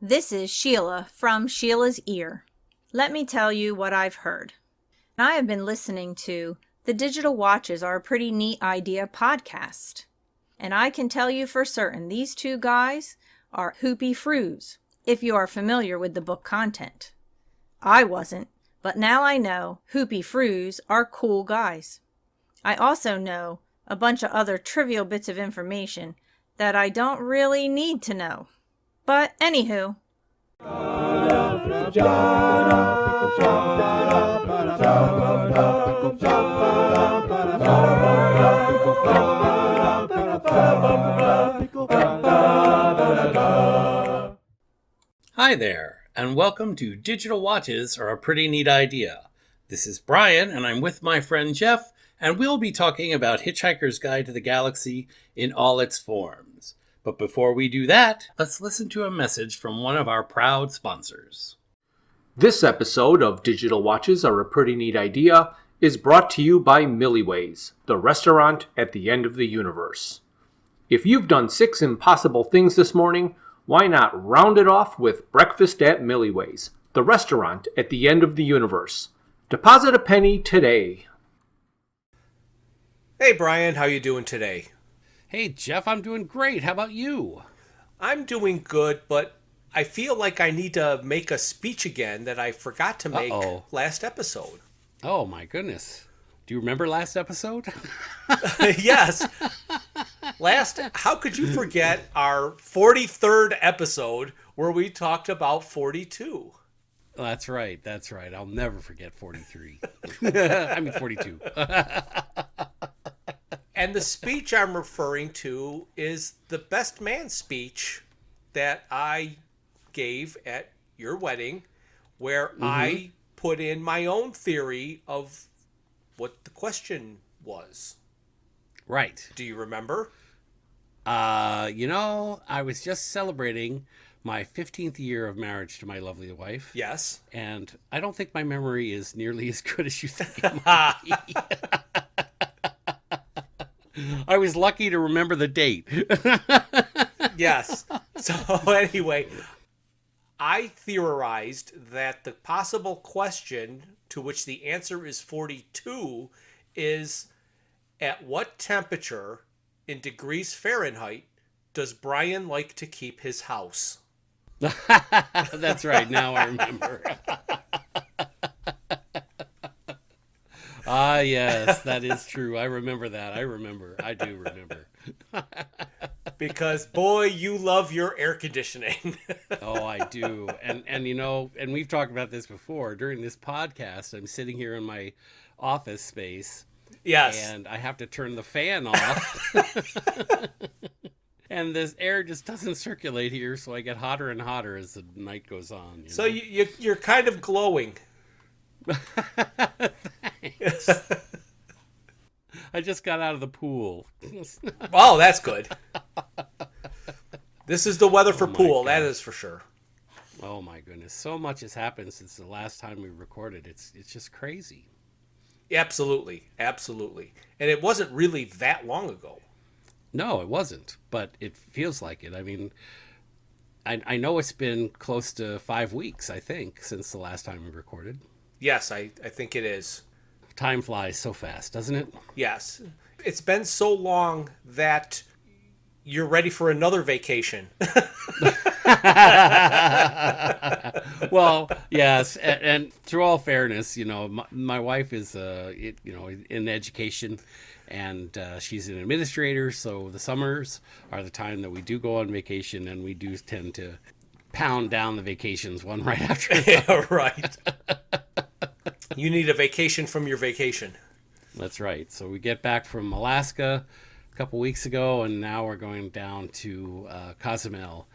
This is Sheila from Sheila's Ear. Let me tell you what I've heard. I have been listening to the Digital Watches Are a Pretty Neat Idea podcast. And I can tell you for certain these two guys are hoopy froos, if you are familiar with the book content. I wasn't, but now I know hoopy froos are cool guys. I also know a bunch of other trivial bits of information that I don't really need to know. But anywho. Hi there, and welcome to Digital Watches Are a Pretty Neat Idea. This is Bryan, and I'm with my friend Jeff, and we'll be talking about Hitchhiker's Guide to the Galaxy in all its forms. But before we do that, let's listen to a message from one of our proud sponsors. This episode of Digital Watches Are a Pretty Neat Idea is brought to you by LtUaE, the restaurant at the end of the universe. If you've done 6 impossible things this morning, why not round it off with breakfast at LtUaE, the restaurant at the end of the universe? Deposit a penny today. Hey Bryan, how you doing today? Hey Jeff, I'm doing great. How about you? I'm doing good, but I feel like I need to make a speech again that I forgot to make last episode. Oh my goodness. Do you remember last episode? Yes. How could you forget our 43rd episode where we talked about 42? That's right. I'll never forget 43. I mean 42. And the speech I'm referring to is the best man speech that I gave at your wedding, where I put in my own theory of what the question was. Right. Do you remember? I was just celebrating my 15th year of marriage to my lovely wife. Yes. And I don't think my memory is nearly as good as you think it might be. I was lucky to remember the date. Yes. So anyway, I theorized that the possible question to which the answer is 42 is, at what temperature in degrees Fahrenheit does Bryan like to keep his house? That's right. Now I remember. Ah, yes, that is true. I remember that. I do remember. Because, boy, you love your air conditioning. Oh, I do. And we've talked about this before. During this podcast, I'm sitting here in my office space. Yes. And I have to turn the fan off. And this air just doesn't circulate here, so I get hotter and hotter as the night goes on. So you're kind of glowing. Thanks. I just got out of the pool. Oh, that's good. This is the weather for pool, God. that is for sure. Oh my goodness. So much has happened since the last time we recorded. It's just crazy. Absolutely. And it wasn't really that long ago. No, it wasn't, but it feels like it. I mean, I know it's been close to 5 weeks, I think, since the last time we recorded. Yes, I think it is. Time flies so fast, doesn't it? Yes. It's been so long that you're ready for another vacation. Well, yes. And through all fairness, my wife is, in education, and she's an administrator. So the summers are the time that we do go on vacation, and we do tend to pound down the vacations one right after another. Yeah, right. You need a vacation from your vacation. That's right. So we get back from Alaska a couple weeks ago, and now we're going down to Cozumel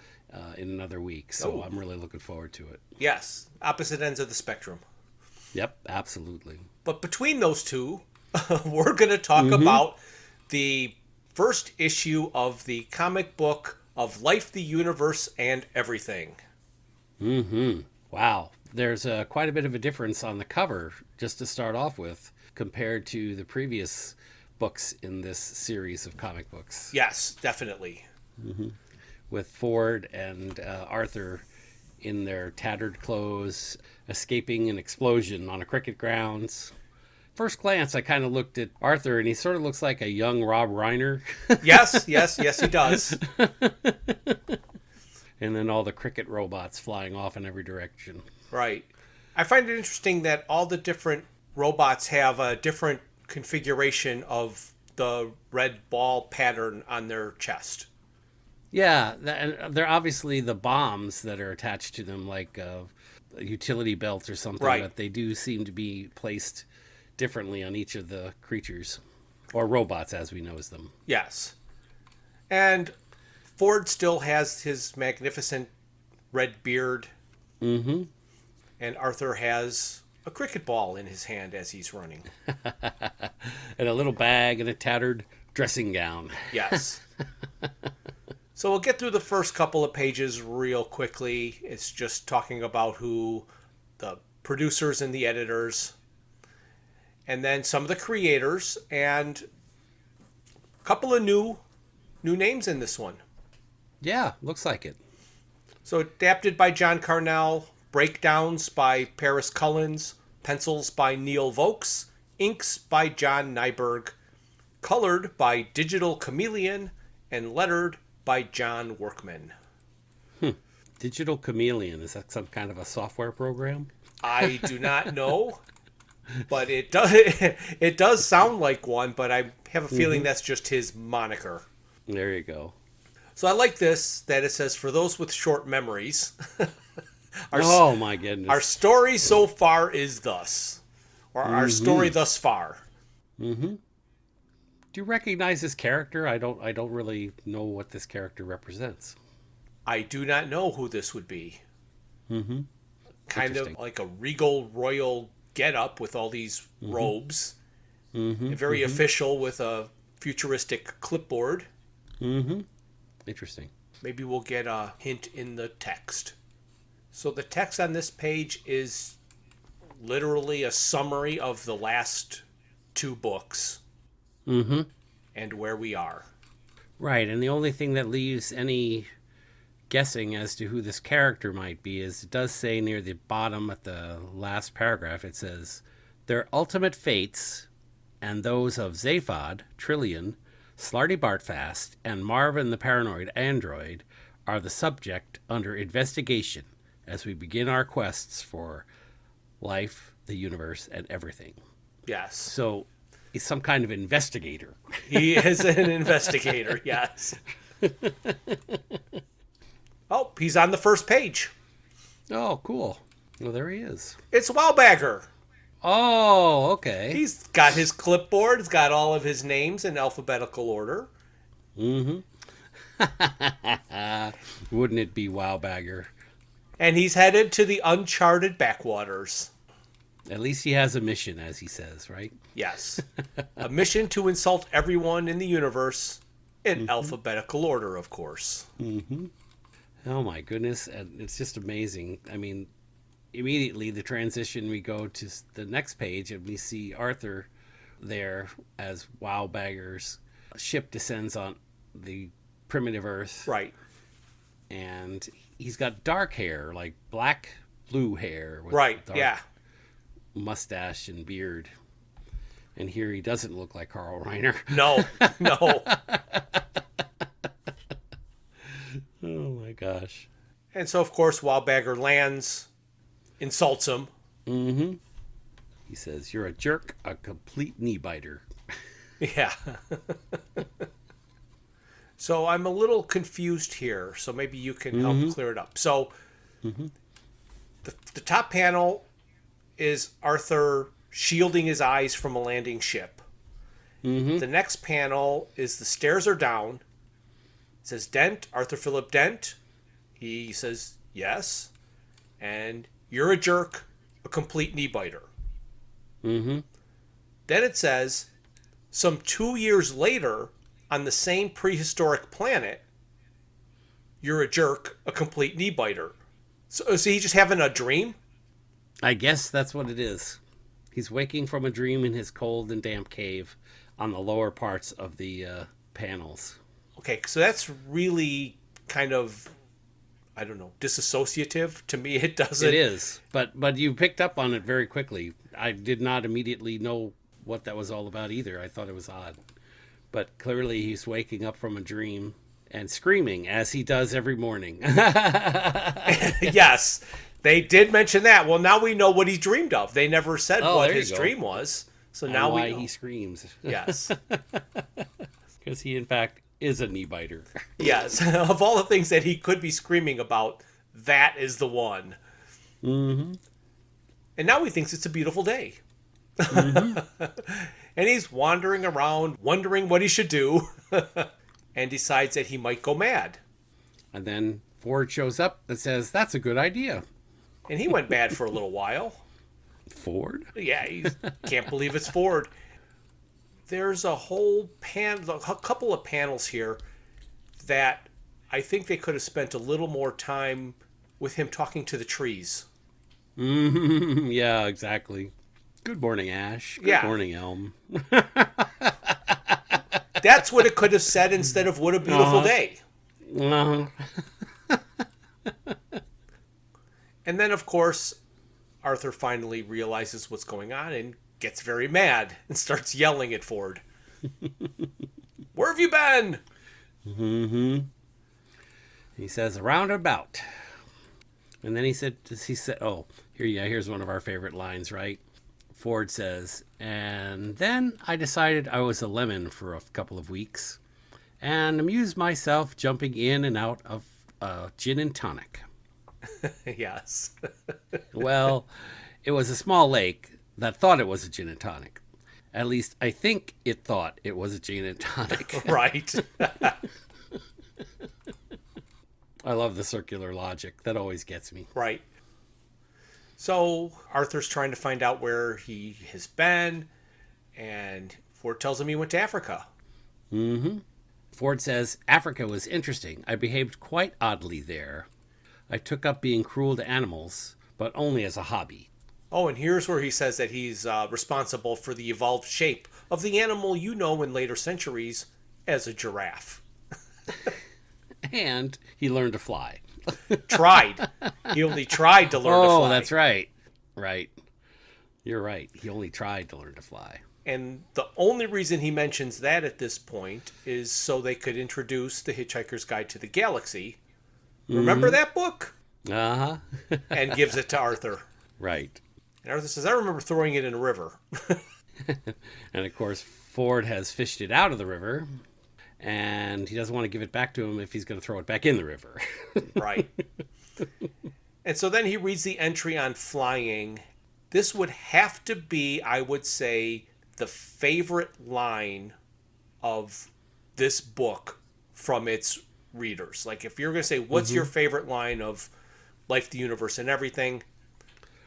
in another week. So I'm really looking forward to it. Yes, opposite ends of the spectrum. Yep, absolutely. But between those two, we're going to talk about the first issue of the comic book of Life, the Universe, and Everything. Wow. There's quite a bit of a difference on the cover, just to start off with, compared to the previous books in this series of comic books. Yes, definitely. With Ford and Arthur in their tattered clothes, escaping an explosion on a cricket grounds. First glance, I kind of looked at Arthur, and he sort of looks like a young Rob Reiner. Yes, he does. And then all the cricket robots flying off in every direction. Right. I find it interesting that all the different robots have a different configuration of the red ball pattern on their chest. Yeah, and they're obviously the bombs that are attached to them, like a utility belt or something, right. But they do seem to be placed differently on each of the creatures, or robots as we know as them. Yes. And Ford still has his magnificent red beard. Mm-hmm. And Arthur has a cricket ball in his hand as he's running. And a little bag and a tattered dressing gown. Yes. So we'll get through the first couple of pages real quickly. It's just talking about who the producers and the editors, and then some of the creators, and a couple of new names in this one. Yeah, looks like it. So adapted by John Carnell, breakdowns by Paris Cullins, pencils by Neil Vokes, inks by John Nyberg, colored by Digital Chameleon, and lettered by John Workman. Digital Chameleon, is that some kind of a software program? I do not know, but it does sound like one, but I have a feeling that's just his moniker. There you go. So I like this, that it says, for those with short memories. Oh my goodness. Our story so far is thus. Or our story thus far. Mm-hmm. Do you recognize this character? I don't really know what this character represents. I do not know who this would be. Mm-hmm. Kind of like a regal royal get-up with all these robes. Mm-hmm. Very official with a futuristic clipboard. Mm-hmm. Interesting. Maybe we'll get a hint in the text. So the text on this page is literally a summary of the last two books. Mm-hmm. And where we are. Right, and the only thing that leaves any guessing as to who this character might be is it does say near the bottom at the last paragraph, it says, their ultimate fates and those of Zaphod, Trillian, Slarty Bartfast, and Marvin the Paranoid Android are the subject under investigation as we begin our quests for life, the universe, and everything. Yes. So he's some kind of investigator. He is an investigator, yes. Oh, he's on the first page. Oh, cool. Well, there he is. It's Wowbagger. Oh, okay. He's got his clipboard. He's got all of his names in alphabetical order. Mm-hmm. Wouldn't it be Wowbagger? And he's headed to the uncharted backwaters. At least he has a mission, as he says, right? Yes. A mission to insult everyone in the universe in alphabetical order, of course. Mm-hmm. Oh, my goodness. And it's just amazing. I mean, immediately the transition, we go to the next page and we see Arthur there as Wowbagger's ship descends on the primitive Earth. Right. And he's got dark hair, like black, blue hair. With right, dark yeah. Mustache and beard. And here he doesn't look like Carl Reiner. No. Oh my gosh. And so, of course, Wowbagger lands, insults him. Mm-hmm. He says, you're a jerk, a complete knee biter. Yeah. So I'm a little confused here, so maybe you can help clear it up. So the top panel is Arthur shielding his eyes from a landing ship. The next panel is the stairs are down. It says Dent, Arthur Philip Dent. He says yes. And you're a jerk, a complete knee biter. Then it says, some 2 years later, on the same prehistoric planet, you're a jerk, a complete knee biter. So is he just having a dream? I guess that's what it is. He's waking from a dream in his cold and damp cave on the lower parts of the panels. Okay, so that's really kind of I don't know, disassociative. To me, it doesn't. It is, but you picked up on it very quickly. I did not immediately know what that was all about either. I thought it was odd. But clearly he's waking up from a dream and screaming, as he does every morning. Yes, they did mention that. Well, now we know what he dreamed of. They never said what his dream was. So and now why we know. He screams. Yes. Because he, in fact, is a knee biter. Yes. Of all the things that he could be screaming about, that is the one. Mm-hmm. And now he thinks it's a beautiful day. Mm-hmm. And he's wandering around, wondering what he should do, and decides that he might go mad. And then Ford shows up and says, "That's a good idea." And he went mad for a little while. Ford? Yeah, he can't believe it's Ford. There's a couple of panels here that I think they could have spent a little more time with him talking to the trees. Mm-hmm. Yeah, exactly. Good morning, Ash. Good morning, Elm. That's what it could have said instead of "what a beautiful day." And then, of course, Arthur finally realizes what's going on and gets very mad and starts yelling at Ford. "Where have you been?" Mm-hmm. He says, "Around about." And then he said, "Oh, here's one of our favorite lines, right?" Ford says, "And then I decided I was a lemon for a couple of weeks and amused myself jumping in and out of gin and tonic." Yes. Well, it was a small lake that thought it was a gin and tonic. At least I think it thought it was a gin and tonic. Right. I love the circular logic. That always gets me. Right. So Arthur's trying to find out where he has been, and Ford tells him he went to Africa. Mm-hmm. Ford says, "Africa was interesting. I behaved quite oddly there. I took up being cruel to animals, but only as a hobby." Oh, and here's where he says that he's responsible for the evolved shape of the animal you know in later centuries as a giraffe. And he learned to fly. Tried. He only tried to learn to fly. Oh, that's right. Right. You're right. He only tried to learn to fly. And the only reason he mentions that at this point is so they could introduce The Hitchhiker's Guide to the Galaxy. Remember that book? Uh-huh. And gives it to Arthur. Right. And Arthur says, "I remember throwing it in a river." And of course, Ford has fished it out of the river, and he doesn't want to give it back to him if he's going to throw it back in the river. Right. And so then he reads the entry on flying. This would have to be, I would say, the favorite line of this book from its readers. Like, if you're going to say, what's your favorite line of Life, the Universe, and Everything,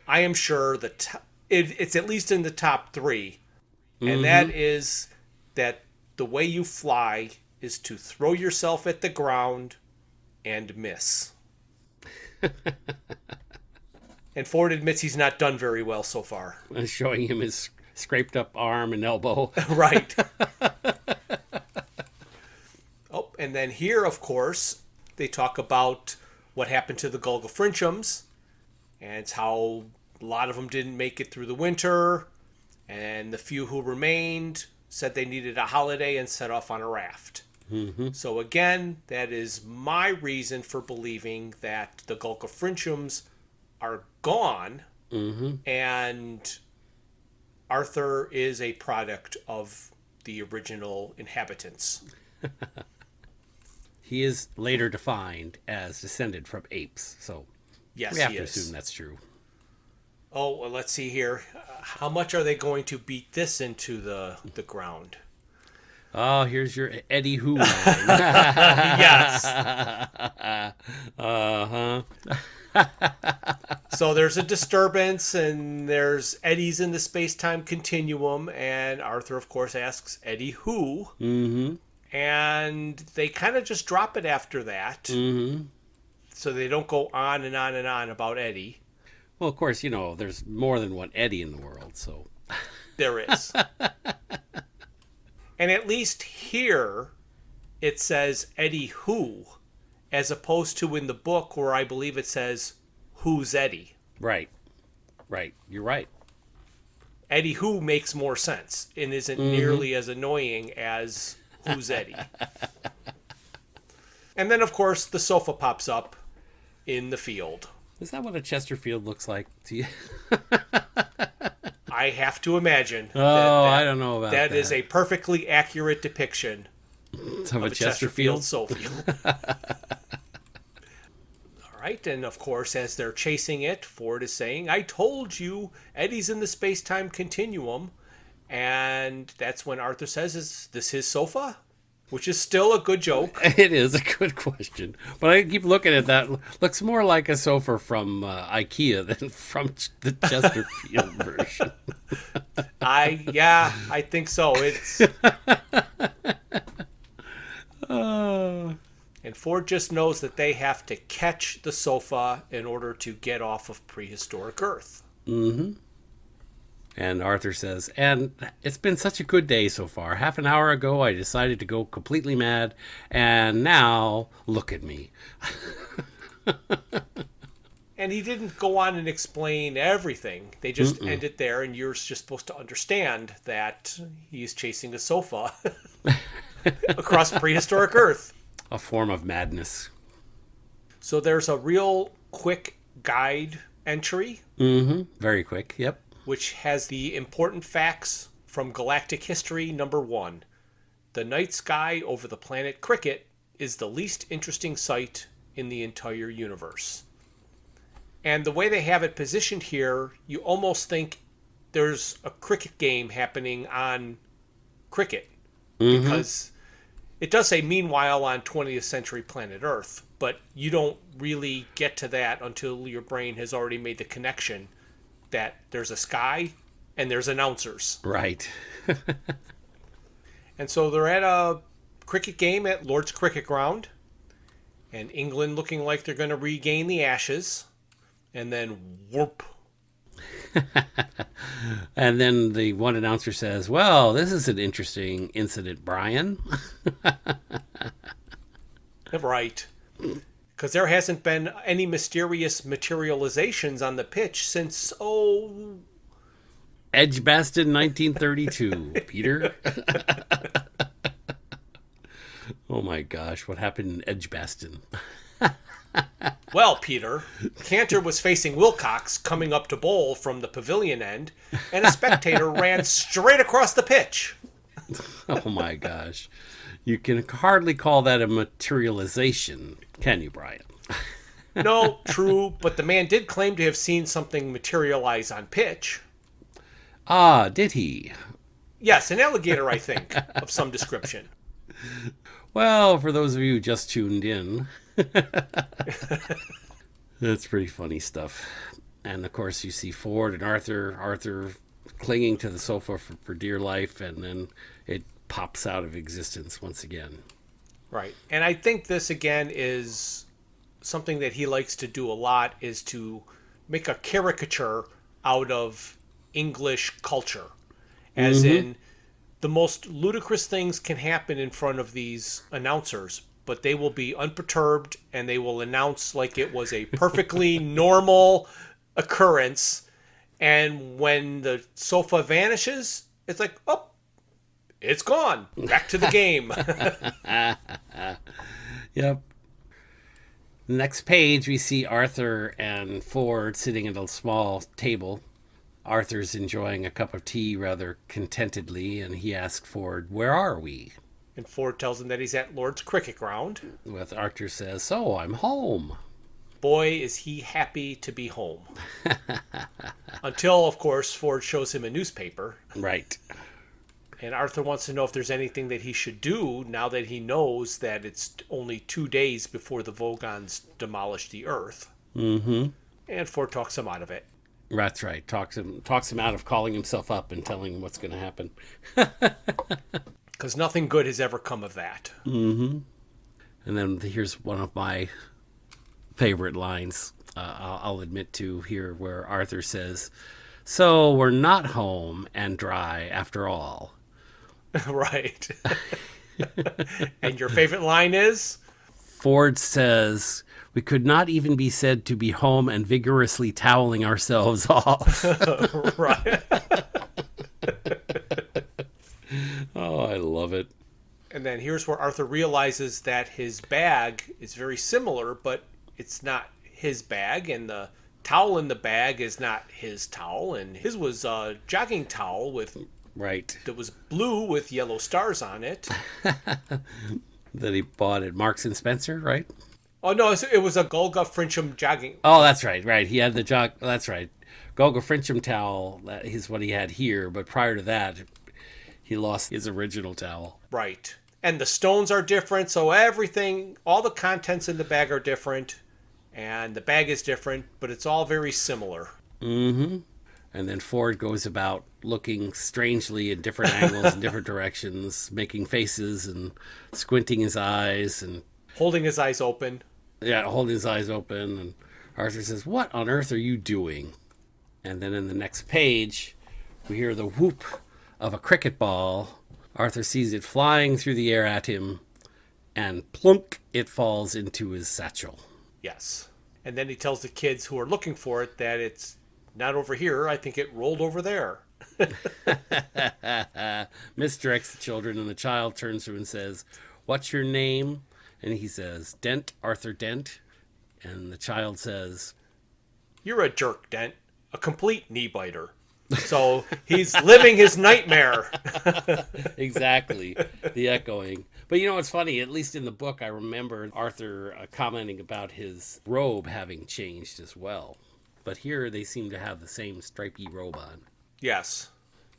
I am sure that it's at least in the top three. And that is that the way you fly is to throw yourself at the ground and miss. And Ford admits he's not done very well so far. Showing him his scraped up arm and elbow. Right. Oh, and then here, of course, they talk about what happened to the Gulgafrinchums, and it's how a lot of them didn't make it through the winter, and the few who remained said they needed a holiday and set off on a raft. Mm-hmm. So again, that is my reason for believing that the Gulgafrinchums are gone, and Arthur is a product of the original inhabitants. He is later defined as descended from apes, so yes, we have he to is. assume that's true. Oh, well, let's see here. How much are they going to beat this into the ground? Oh, here's your Eddie Who line. Yes. Uh-huh. So there's a disturbance, and there's eddies in the space-time continuum, and Arthur, of course, asks Eddie who. Mm-hmm. And they kind of just drop it after that. Mm-hmm. So they don't go on and on and on about Eddie. Well, of course, there's more than one Eddie in the world, so. There is. And at least here, it says Eddie who. as opposed to in the book where I believe it says, "Who's Eddie?" Right. You're right. Eddie Who makes more sense and isn't nearly as annoying as "Who's Eddie?" And then, of course, the sofa pops up in the field. Is that what a Chesterfield looks like to you? I have to imagine. I don't know about that. That is a perfectly accurate depiction of a Chesterfield sofa. All right, and of course, as they're chasing it, Ford is saying, "I told you, Eddie's in the space-time continuum." And that's when Arthur says, "Is this his sofa?" Which is still a good joke. It is a good question. But I keep looking at that. Looks more like a sofa from IKEA than from the Chesterfield version. I think so. It's And Ford just knows that they have to catch the sofa in order to get off of prehistoric Earth. Mm-hmm. And Arthur says, "And it's been such a good day so far. Half an hour ago, I decided to go completely mad. And now, look at me." And he didn't go on and explain everything. They just end it there, and you're just supposed to understand that he's chasing a sofa across prehistoric Earth. A form of madness. So there's a real quick guide entry. Mm-hmm. Very quick, yep. Which has the important facts from galactic history. Number 1, the night sky over the planet Cricket is the least interesting sight in the entire universe. And the way they have it positioned here, you almost think there's a cricket game happening on Cricket. Because it does say, "Meanwhile on 20th century planet Earth," but you don't really get to that until your brain has already made the connection that there's a sky and there's announcers. Right. And so they're at a cricket game at Lord's Cricket Ground, and England looking like they're going to regain the Ashes, and then whoop. And then the one announcer says, "Well, this is an interesting incident, Bryan." Right. Because there hasn't been any mysterious materializations on the pitch since, Edgbaston 1932, Peter. Oh my gosh, what happened in Edgbaston? Well, Peter, Cantor was facing Wilcox coming up to bowl from the pavilion end, and a spectator ran straight across the pitch. Oh my gosh. You can hardly call that a materialization, can you, Bryan? No, true, but the man did claim to have seen something materialize on pitch. Ah, did he? Yes, an alligator, I think, of some description. Well, for those of you who just tuned in, that's pretty funny stuff. And of course, you see Ford and Arthur clinging to the sofa for dear life, and then it pops out of existence once again. Right. And I think this, again, is something that he likes to do a lot, is to make a caricature out of English culture. As in, the most ludicrous things can happen in front of these announcers, but they will be unperturbed and they will announce like it was a perfectly normal occurrence. And when the sofa vanishes, it's like, oh, it's gone. Back to the game. Yep. Next page, we see Arthur and Ford sitting at a small table. Arthur's enjoying a cup of tea rather contentedly, and he asks Ford, "Where are we?" And Ford tells him that he's at Lord's Cricket Ground. With Arthur says, "So, I'm home." Boy, is he happy to be home. Until, of course, Ford shows him a newspaper. Right. And Arthur wants to know if there's anything that he should do now that he knows that it's only 2 days before the Vogons demolish the Earth. Mm-hmm. And Ford talks him out of it. That's right. Talks him out of calling himself up and telling him what's going to happen. Because nothing good has ever come of that. Mm-hmm. And then here's one of my favorite lines, I'll admit to here, where Arthur says, "So we're not home and dry after all." Right. And your favorite line is? Ford says, we could not even be said to be home and vigorously toweling ourselves off. Right. Oh, I love it. And then here's where Arthur realizes that his bag is very similar, but it's not his bag, and the towel in the bag is not his towel, and his was a jogging towel with Right. that was blue with yellow stars on it. That he bought at Marks and Spencer, right? Oh no, it was a Golga Frencham jogging. Oh, that's right. Right. He had the that's right. Golga Frencham towel. That is what he had here. But prior to that, he lost his original towel. Right. And the stones are different, so everything, all the contents in the bag are different, and the bag is different, but it's all very similar. Mm-hmm. And then Ford goes about looking strangely in different angles and different directions, making faces and squinting his eyes and holding his eyes open. Yeah, holding his eyes open. And Arthur says, "What on earth are you doing?" And then in the next page, we hear the whoop of a cricket ball. Arthur sees it flying through the air at him, and plunk, it falls into his satchel. Yes. And then he tells the kids who are looking for it that it's not over here. I think it rolled over there. Misdirects the children, and the child turns to him and says, "What's your name?" And he says, "Dent, Arthur Dent." And the child says, "You're a jerk, Dent. A complete knee biter." So he's living his nightmare. Exactly. The echoing. But you know what's funny? At least in the book, I remember Arthur commenting about his robe having changed as well. But here they seem to have the same stripy robe on. Yes.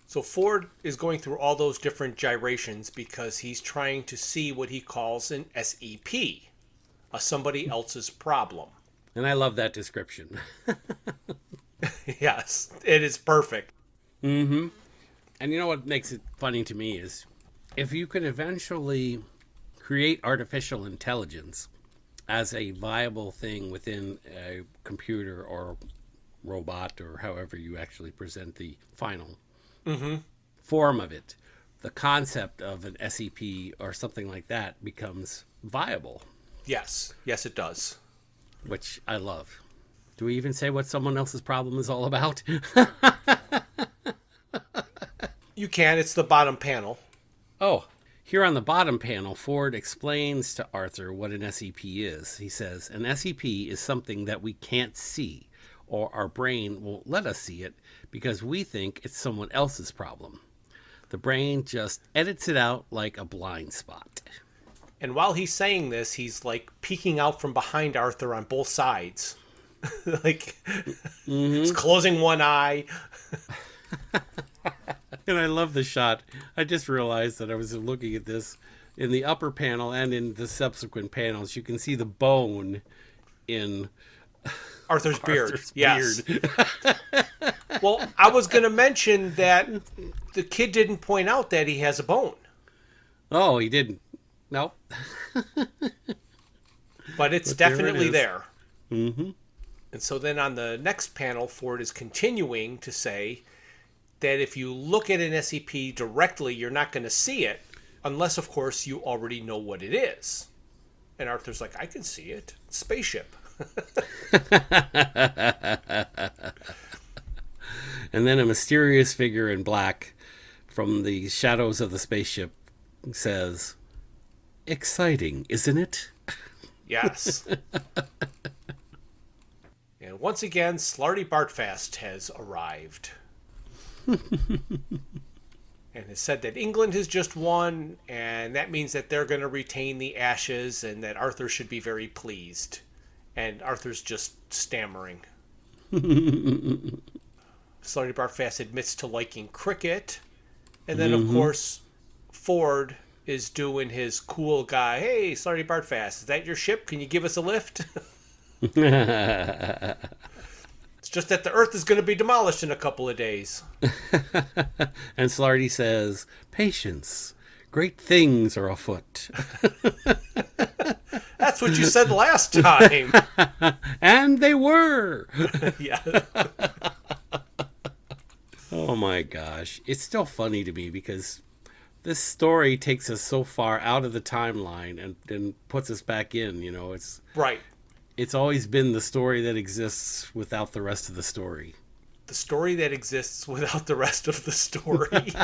So Ford is going through all those different gyrations because he's trying to see what he calls an SEP, a somebody else's problem. And I love that description. Yes, it is perfect. Mm-hmm. And you know what makes it funny to me is if you can eventually create artificial intelligence as a viable thing within a computer or robot or however you actually present the final form of it, the concept of an SEP or something like that becomes viable. Yes, it does. Which I love. Do we even say what someone else's problem is all about? You can. It's the bottom panel. Oh, here on the bottom panel, Ford explains to Arthur what an SEP is. He says, an SEP is something that we can't see, or our brain won't let us see it because we think it's someone else's problem. The brain just edits it out like a blind spot. And while he's saying this, he's like peeking out from behind Arthur on both sides. Like, he's closing one eye. And I love the shot. I just realized that I was looking at this in the upper panel and in the subsequent panels. You can see the bone in Arthur's beard. Arthur's Yes. beard. Well, I was going to mention that the kid didn't point out that he has a bone. Oh, he didn't. Nope. But it's definitely there. Mm-hmm. And so then on the next panel, Ford is continuing to say that if you look at an SEP directly, you're not going to see it unless, of course, you already know what it is. And Arthur's like, I can see it. Spaceship. And then a mysterious figure in black from the shadows of the spaceship says, "Exciting, isn't it?" Yes. And once again, Slarty Bartfast has arrived. And has said that England has just won, and that means that they're going to retain the Ashes, and that Arthur should be very pleased. And Arthur's just stammering. Slarty Bartfast admits to liking cricket. And then, of course, Ford is doing his cool guy. Hey, Slarty Bartfast, is that your ship? Can you give us a lift? It's just that the Earth is going to be demolished in a couple of days. And Slarty says, "Patience. Great things are afoot." That's what you said last time. And they were. Yeah. Oh my gosh. It's still funny to me because this story takes us so far out of the timeline and then puts us back in. It's Right. it's always been the story that exists without the rest of the story. The story that exists without the rest of the story.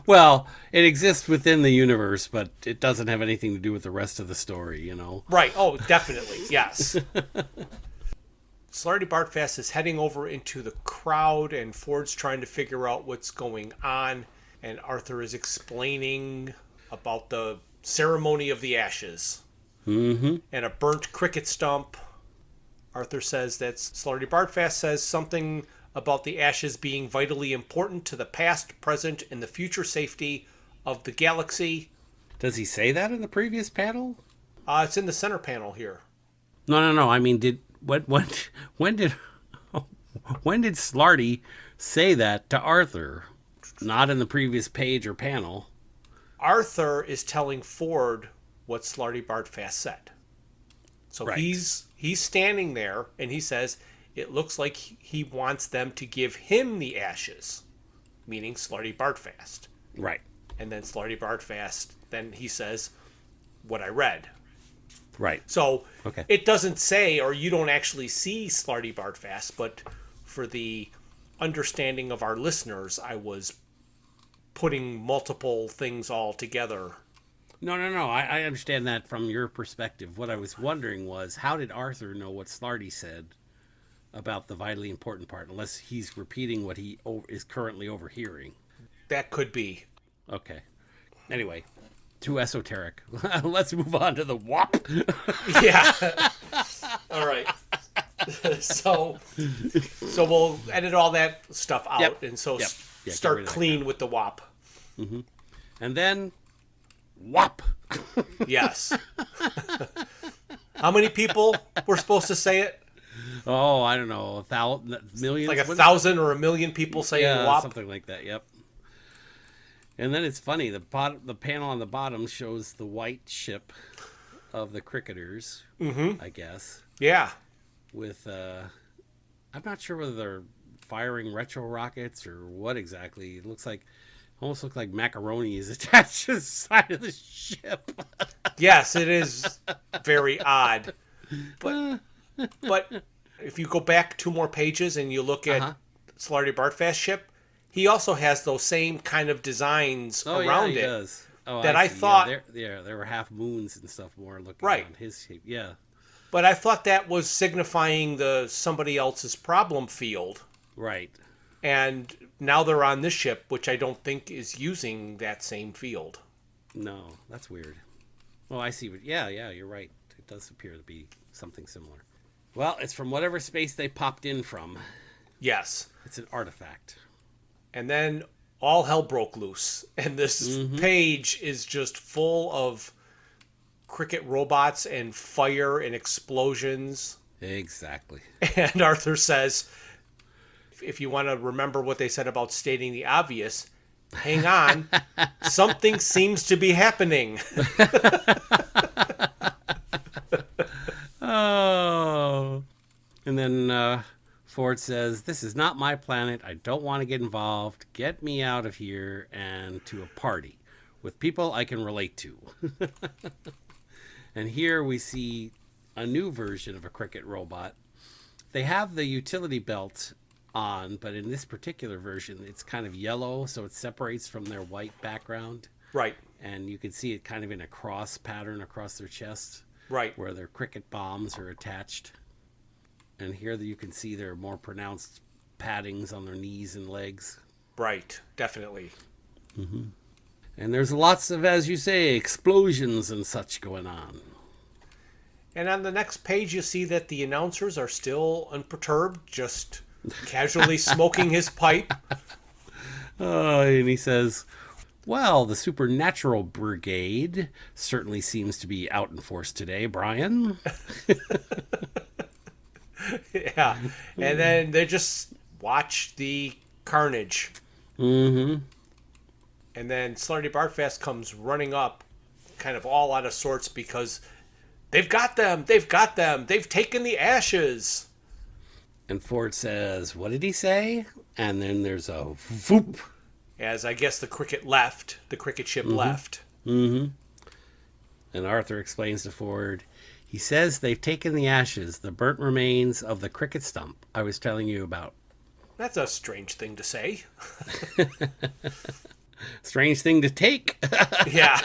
Well, it exists within the universe, but it doesn't have anything to do with the rest of the story. Right. Oh, definitely. Yes. Slarty Bartfast is heading over into the crowd, and Ford's trying to figure out what's going on, and Arthur is explaining about the ceremony of the ashes. Mm-hmm. And a burnt cricket stump. Arthur says that Slarty Bartfast says something about the ashes being vitally important to the past, present, and the future safety of the galaxy. Does he say that in the previous panel? It's in the center panel here. No. I mean, when did Slarty say that to Arthur? Not in the previous page or panel. Arthur is telling Ford what Slarty Bartfast said. So right. he's standing there, and he says it looks like he wants them to give him the ashes, meaning Slarty Bartfast. Right. And then Slarty Bartfast, then he says what I read. Right. So okay. It doesn't say, or you don't actually see Slarty Bartfast, but for the understanding of our listeners, I was putting multiple things all together. No. I understand that from your perspective. What I was wondering was, how did Arthur know what Slarty said about the vitally important part, unless he's repeating what he is currently overhearing? That could be. Okay. Anyway, too esoteric. Let's move on to the WAP. Yeah. All right. So we'll edit all that stuff out, Yep. and so Yep. Yeah, start clean with the WAP. Mm-hmm. And then WAP. Yes. How many people were supposed to say it? Oh, I don't know, 1,000, millions? Like 1,000 or 1,000,000 people saying WAP? Something like that, yep. And then it's funny, the panel on the bottom shows the white ship of the cricketers, I guess. Yeah. With, I'm not sure whether they're firing retro rockets or what exactly. It almost looks like macaroni is attached to the side of the ship. Yes, it is very odd. But if you go back 2 more pages and you look at Slarty Bartfast ship, he also has those same kind of designs around he it. Does. Oh, that I see. thought... Yeah, there were half moons and stuff more looking right. on his shape. Yeah. But I thought that was signifying somebody else's problem field. Right. And now they're on this ship, which I don't think is using that same field. No, that's weird. Well, I see. But yeah, you're right. It does appear to be something similar. Well, it's from whatever space they popped in from. Yes. It's an artifact. And then all hell broke loose. And this page is just full of cricket robots and fire and explosions. Exactly. And Arthur says, if you want to remember what they said about stating the obvious, hang on. Something seems to be happening. Oh. And then Ford says, this is not my planet. I don't want to get involved. Get me out of here and to a party with people I can relate to. And here we see a new version of a cricket robot. They have the utility belt on, but in this particular version, it's kind of yellow, so it separates from their white background. Right. And you can see it kind of in a cross pattern across their chest. Right. Where their cricket bombs are attached. And here you can see their more pronounced paddings on their knees and legs. Right. Definitely. Mm-hmm. And there's lots of, as you say, explosions and such going on. And on the next page, you see that the announcers are still unperturbed, just casually smoking his pipe. And he says, well, the Supernatural Brigade certainly seems to be out in force today, Bryan. Yeah. And then they just watch the carnage. Mm-hmm. And then Slarty Bartfast comes running up, kind of all out of sorts, because they've got them. They've got them. They've taken the ashes. And Ford says, what did he say? And then there's a whoop. as I guess the cricket ship left. Mm-hmm. And Arthur explains to Ford, he says they've taken the ashes, the burnt remains of the cricket stump I was telling you about. That's a strange thing to say. Strange thing to take. Yeah.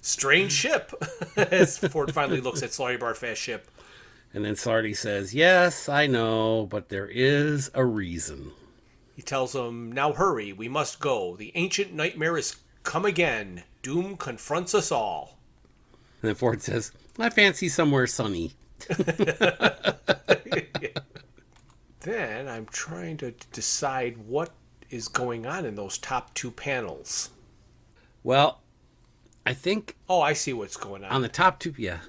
Strange ship. As Ford finally looks at Slarty Bartfast's ship. And then Slarty says, yes, I know, but there is a reason. He tells him, now hurry, we must go. The ancient nightmare is come again. Doom confronts us all. And then Ford says, I fancy somewhere sunny. Then I'm trying to decide what is going on in those top two panels. Well, I think... Oh, I see what's going on. On the top two, yeah.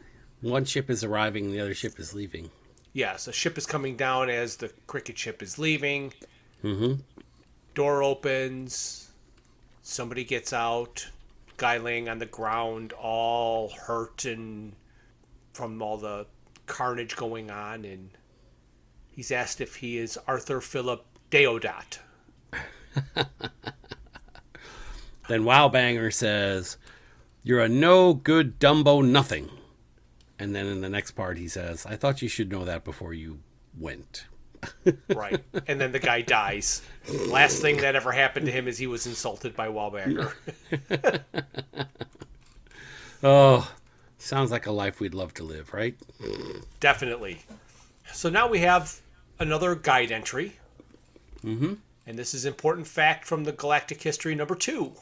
One ship is arriving, the other ship is leaving. Yes, a ship is coming down as the cricket ship is leaving. Mm-hmm. Door opens. Somebody gets out. Guy laying on the ground, all hurt and from all the carnage going on. And he's asked if he is Arthur Philip Deodat. Then Wowbanger says, you're a no good Dumbo nothing. And then in the next part he says, I thought you should know that before you went. Right. And then the guy dies. Last thing that ever happened to him is he was insulted by Wowbanger. Oh, sounds like a life we'd love to live, right? Definitely. So now we have another guide entry. Mm-hmm. And this is important fact from the Galactic History number 2.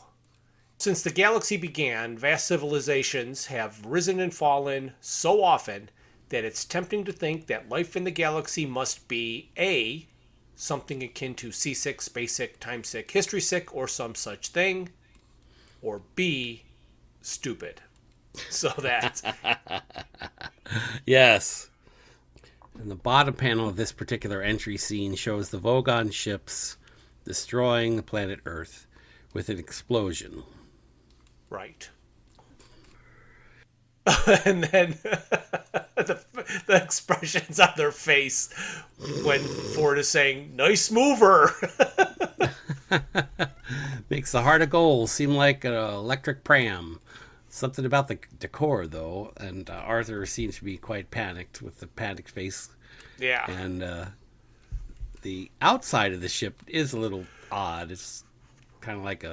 Since the galaxy began, vast civilizations have risen and fallen so often that it's tempting to think that life in the galaxy must be A, something akin to seasick, space sick, time sick, history sick, or some such thing, or B, stupid. So that's... Yes. And the bottom panel of this particular entry scene shows the Vogon ships destroying the planet Earth with an explosion. Right. And then the expressions on their face when Ford is saying, nice mover. Makes the heart of gold seem like an electric pram. Something about the decor, though, and Arthur seems to be quite panicked with the panicked face. Yeah. And the outside of the ship is a little odd. It's kind of like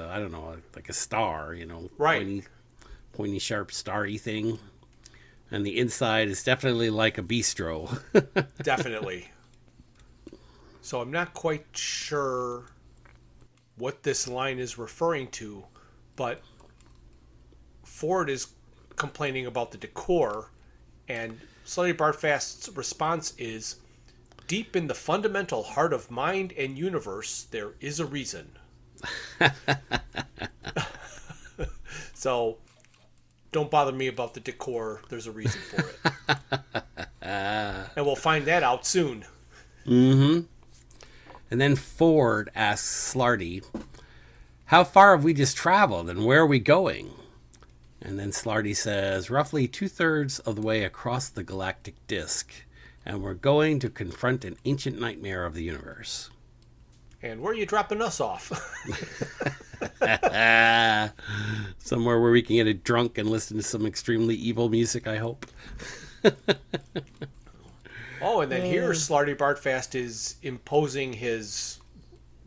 like a star, Right. Pointy, sharp, starry thing. And the inside is definitely like a bistro. Definitely. So I'm not quite sure what this line is referring to, but Ford is complaining about the decor, and Slarty Bartfast's response is, deep in the fundamental heart of mind and universe, there is a reason. So, don't bother me about the decor. There's a reason for it. And we'll find that out soon. Mm-hmm. And then Ford asks Slarty, how far have we just traveled and where are we going? And then Slarty says, roughly 2/3 of the way across the galactic disk, and we're going to confront an ancient nightmare of the universe. And where are you dropping us off? Somewhere where we can get a drunk and listen to some extremely evil music, I hope. Oh, and then here Slarty Bartfast is imposing his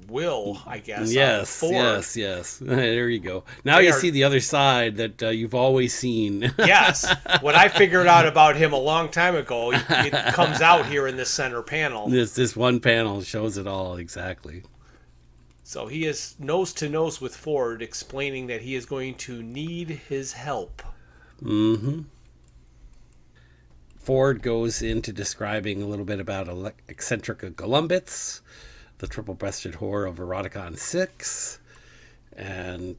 will, I guess. Yes, on Ford. yes. There you go. Now you see the other side that you've always seen. Yes. What I figured out about him a long time ago, it comes out here in this center panel. This one panel shows it all, exactly. So he is nose to nose with Ford, explaining that he is going to need his help. Mm-hmm. Ford goes into describing a little bit about Eccentrica Golumbits, the triple-breasted whore of Eroticon 6, and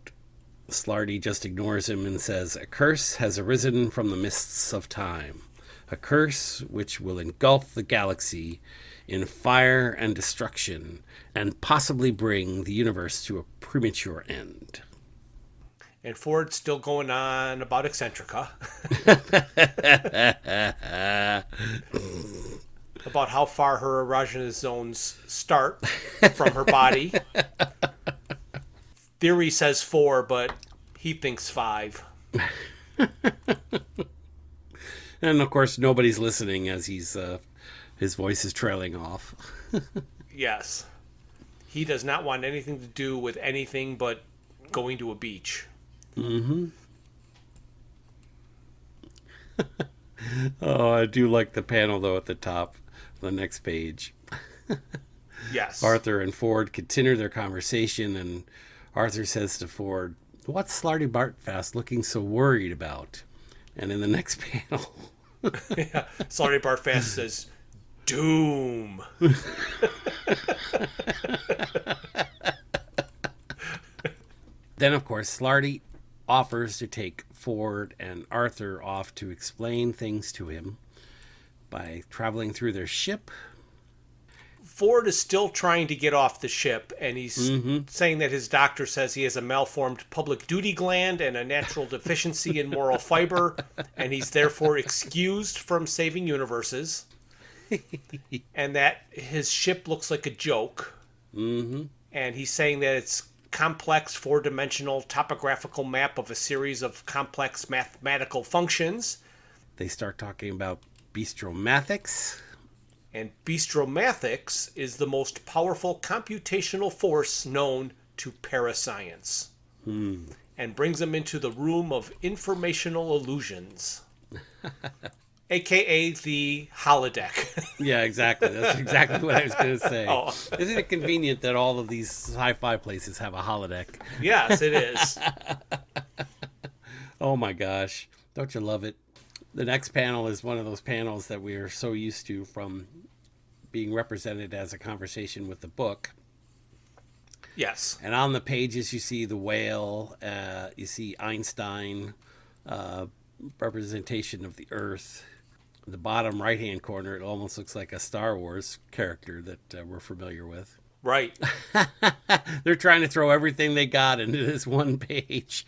Slarty just ignores him and says, a curse has arisen from the mists of time, a curse which will engulf the galaxy in fire and destruction, and possibly bring the universe to a premature end. And Ford's still going on about Eccentrica. About how far her erogenous zones start from her body. Theory says 4, but he thinks 5. And of course, nobody's listening as his voice is trailing off. Yes. He does not want anything to do with anything but going to a beach. Mm-hmm. Oh, I do like the panel, though, at the top, the next page. Yes. Arthur and Ford continue their conversation, and Arthur says to Ford, "What's Slarty Bartfast looking so worried about?" And in the next panel... Yeah. Slarty Bartfast says, "Doom." Then, of course, Slarty offers to take Ford and Arthur off to explain things to him by traveling through their ship. Ford is still trying to get off the ship, and he's saying that his doctor says he has a malformed public duty gland and a natural deficiency in moral fiber, and he's therefore excused from saving universes, and that his ship looks like a joke. Mm-hmm. And he's saying that it's complex four-dimensional topographical map of a series of complex mathematical functions. They start talking about bistromathics. And bistromathics is the most powerful computational force known to parascience. And brings them into the room of informational illusions. AKA the holodeck. Yeah, exactly. That's exactly what I was going to say. Oh. Isn't it convenient that all of these sci-fi places have a holodeck? Yes, it is. Oh my gosh. Don't you love it? The next panel is one of those panels that we are so used to from being represented as a conversation with the book. Yes. And on the pages, you see the whale, you see Einstein, representation of the Earth. The bottom right-hand corner, it almost looks like a Star Wars character that we're familiar with. Right. They're trying to throw everything they got into this one page.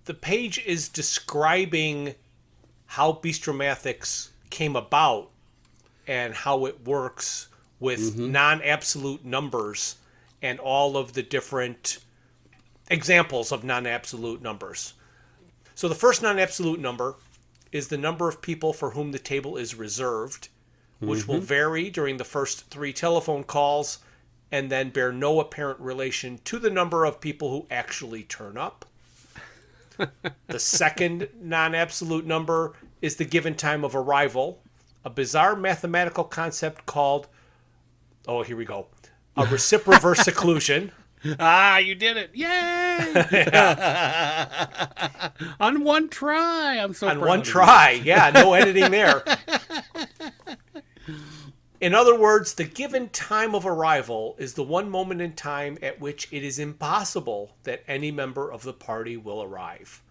The page is describing how bistromathics came about and how it works with non-absolute numbers and all of the different examples of non-absolute numbers. So the first non-absolute number is the number of people for whom the table is reserved, which will vary during the first 3 telephone calls and then bear no apparent relation to the number of people who actually turn up. The second non-absolute number is the given time of arrival, a bizarre mathematical concept called, oh, here we go, a reciprocal seclusion. Ah, you did it. Yay! On one try. I'm so proud. On one try. Yeah, no editing there. In other words, the given time of arrival is the one moment in time at which it is impossible that any member of the party will arrive.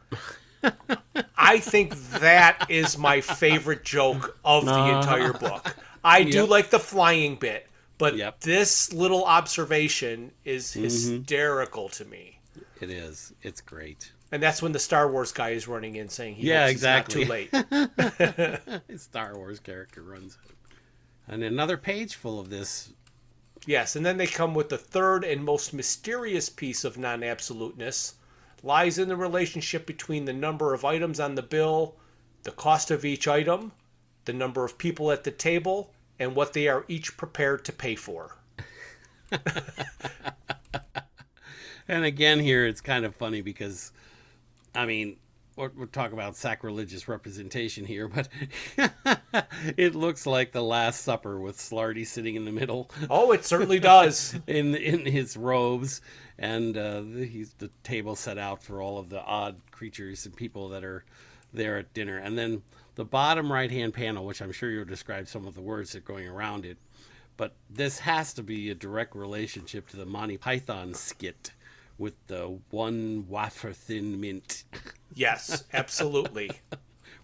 I think that is my favorite joke of the entire book. I do like the flying bit, but this little observation is hysterical to me. It is. It's great. And that's when the Star Wars guy is running in saying he Yeah, hopes exactly. it's not too late. Star Wars character runs it. And another page full of this. Yes, and then they come with the third and most mysterious piece of non-absoluteness, lies in the relationship between the number of items on the bill, the cost of each item, the number of people at the table, and what they are each prepared to pay for. And again here, it's kind of funny because, I mean, we're talking about sacrilegious representation here, but it looks like the Last Supper with Slarty sitting in the middle. Oh, it certainly does. in his robes, and he's the table set out for all of the odd creatures and people that are there at dinner. And then the bottom right-hand panel, which I'm sure you'll describe some of the words that are going around it, but this has to be a direct relationship to the Monty Python skit with the one wafer thin mint. Yes, absolutely.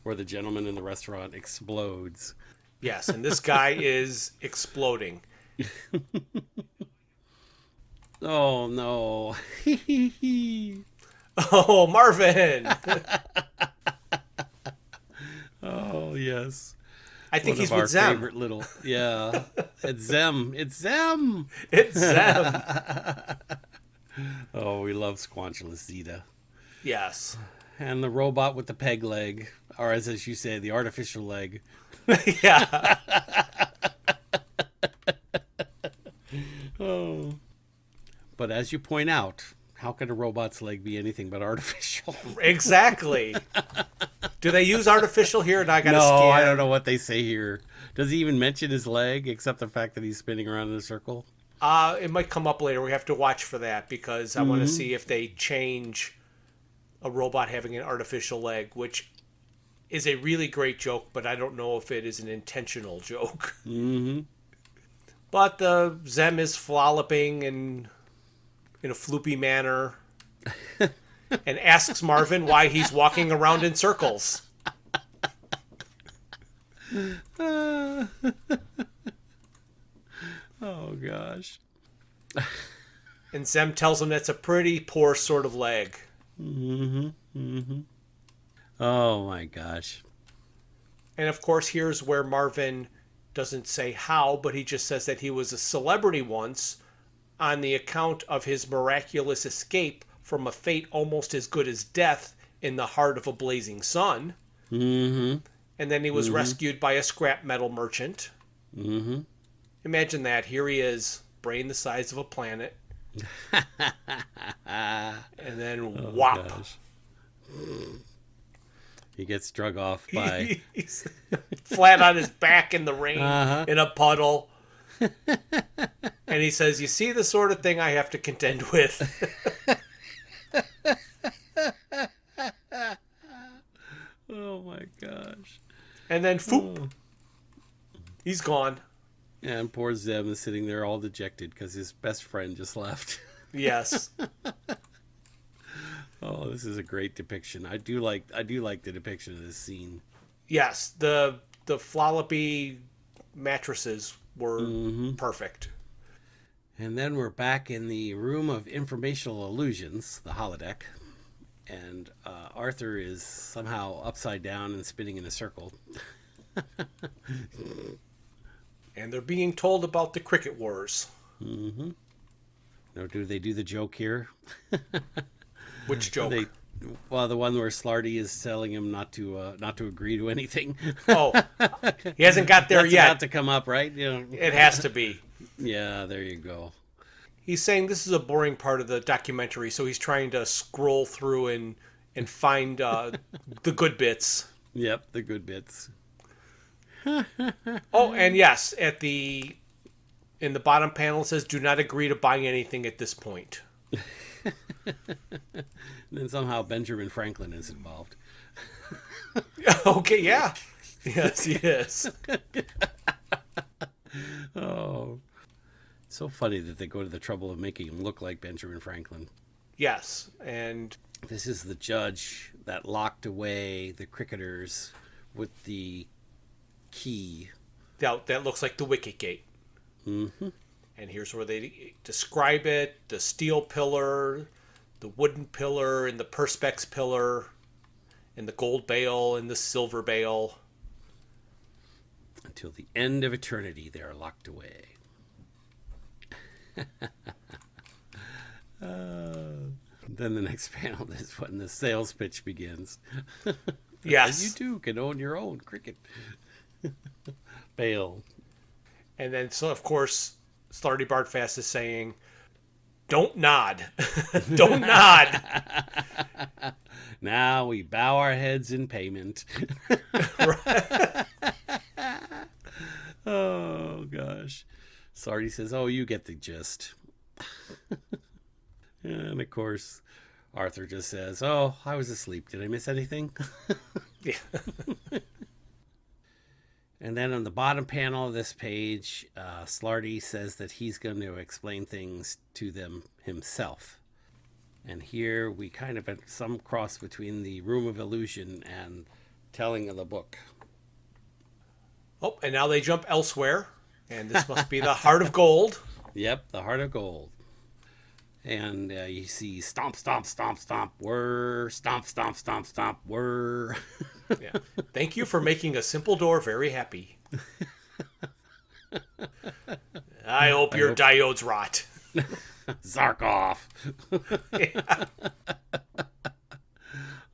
Where the gentleman in the restaurant explodes. Yes, and this guy is exploding. Oh, no. Oh, Marvin! Oh, yes. I think One he's of our with Zem. favorite little, yeah. It's Zem. It's Zem. It's Zem. Oh, we love Squanchulous Zeta. Yes. And the robot with the peg leg, or as you say, the artificial leg. Yeah. Oh. But as you point out, how could a robot's leg be anything but artificial? Exactly. Do they use artificial here? And I got to No, scan. I don't know what they say here. Does he even mention his leg, except the fact that he's spinning around in a circle? It might come up later. We have to watch for that because I want to see if they change a robot having an artificial leg, which is a really great joke, but I don't know if it is an intentional joke. Mm-hmm. But the Zem is flopping in a floopy manner and asks Marvin why he's walking around in circles. Oh, gosh. And Zem tells him that's a pretty poor sort of leg. Mm-hmm. Mm-hmm. Oh, my gosh. And of course, here's where Marvin doesn't say how, but he just says that he was a celebrity once on the account of his miraculous escape from a fate almost as good as death in the heart of a blazing sun. Mm-hmm. And then he was rescued by a scrap metal merchant. Mm-hmm. Imagine that. Here he is, brain the size of a planet. And then whop. Gosh. He gets drug off by... He's flat on his back in the rain, in a puddle. And he says, you see the sort of thing I have to contend with. Oh, my gosh. And then, foop, he's gone. And poor Zem is sitting there all dejected because his best friend just left. Yes. Oh, this is a great depiction. I do like the depiction of this scene. Yes, the floppy mattresses were perfect. And then we're back in the room of informational illusions, the holodeck. And Arthur is somehow upside down and spinning in a circle. And they're being told about the cricket wars. Mm-hmm. Now, do they do the joke here? Which joke? Well, the one where Slarty is telling him not to agree to anything. Oh, he hasn't got there That's yet. about to come up, right? You know. It has to be. Yeah, there you go. He's saying this is a boring part of the documentary, so he's trying to scroll through and find the good bits. Yep, the good bits. Oh, and yes, in the bottom panel it says, "Do not agree to buy anything at this point." And then somehow Benjamin Franklin is involved. Okay, yeah. Yes, he is. Oh, so funny that they go to the trouble of making him look like Benjamin Franklin. Yes, and This is the judge that locked away the cricketers with the key. that looks like the wicket gate. Mm-hmm. And here's where they describe it: the steel pillar, the wooden pillar, and the perspex pillar, and the gold bale and the silver bale. Until the end of eternity, they are locked away. Then the next panel is when the sales pitch begins. Yes. You too can own your own cricket bale. And then, so of course, Slarty Bartfast is saying, "Don't nod. Don't nod." Now we bow our heads in payment. Oh, gosh. Sardi says, oh, you get the gist. And, of course, Arthur just says, oh, I was asleep. Did I miss anything? Yeah. And then on the bottom panel of this page, Slarty says that he's going to explain things to them himself. And here we kind of have some cross between the Room of Illusion and telling of the book. Oh, and now they jump elsewhere. And this must be the Heart of Gold. Yep, the Heart of Gold. And you see stomp, stomp, stomp, stomp, whir, stomp, stomp, stomp, stomp, whir. Yeah. Thank you for making a simple door very happy. I hope your diodes rot. Zarkov. Yeah.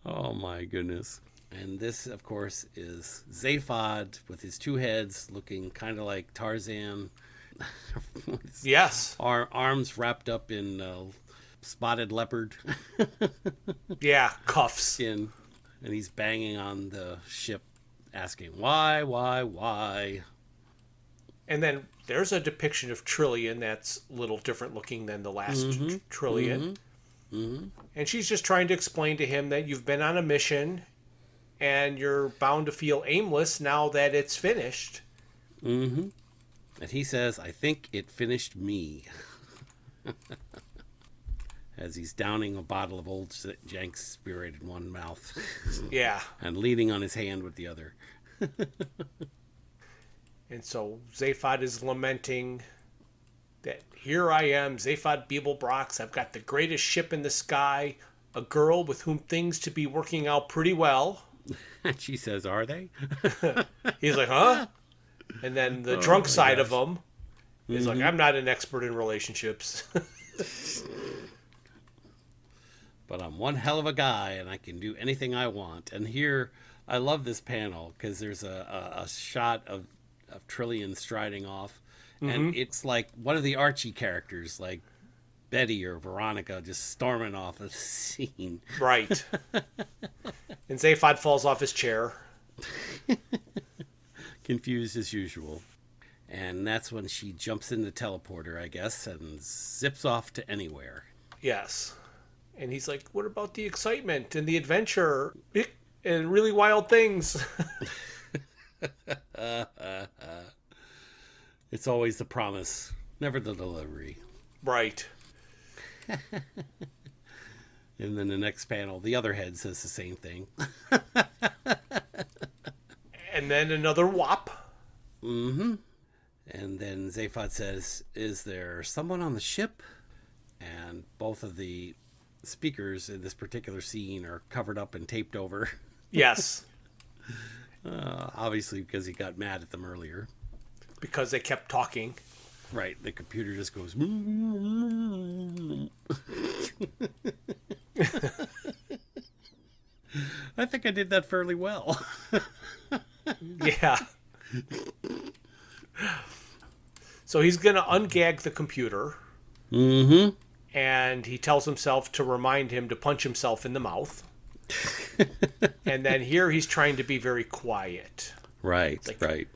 Oh my goodness. And this, of course, is Zaphod with his two heads looking kind of like Tarzan. Yes. Arms wrapped up in spotted leopard Yeah, cuffs. skin. And he's banging on the ship asking, why? And then there's a depiction of Trillian that's a little different looking than the last Trillian. And she's just trying to explain to him that you've been on a mission and you're bound to feel aimless now that it's finished. And he says, I think it finished me. As he's downing a bottle of Old Jenks Spirit in one mouth. Yeah. And leaning on his hand with the other. And so Zaphod is lamenting that here I am, Zaphod Beeblebrox. I've got the greatest ship in the sky, a girl with whom things to be working out pretty well. And she says, are they? He's like, huh? And then the drunk side of him is like, I'm not an expert in relationships. But I'm one hell of a guy and I can do anything I want. And here, I love this panel because there's a shot of Trillian striding off. And it's like one of the Archie characters, like Betty or Veronica, just storming off a scene. Right. And Zaphod falls off his chair. Confused as usual. And that's when she jumps in the teleporter, I guess, and zips off to anywhere. Yes. And he's like, what about the excitement and the adventure and really wild things? It's always the promise, never the delivery. Right. And then the next panel, the other head says the same thing. And then another whop. And then Zaphod says, is there someone on the ship? And both of the speakers in this particular scene are covered up and taped over. Yes. Obviously because he got mad at them earlier. Because they kept talking. Right, the computer just goes. I think I did that fairly well. Yeah. So he's going to ungag the computer. And he tells himself to remind him to punch himself in the mouth. And then here he's trying to be very quiet. Right, like, right.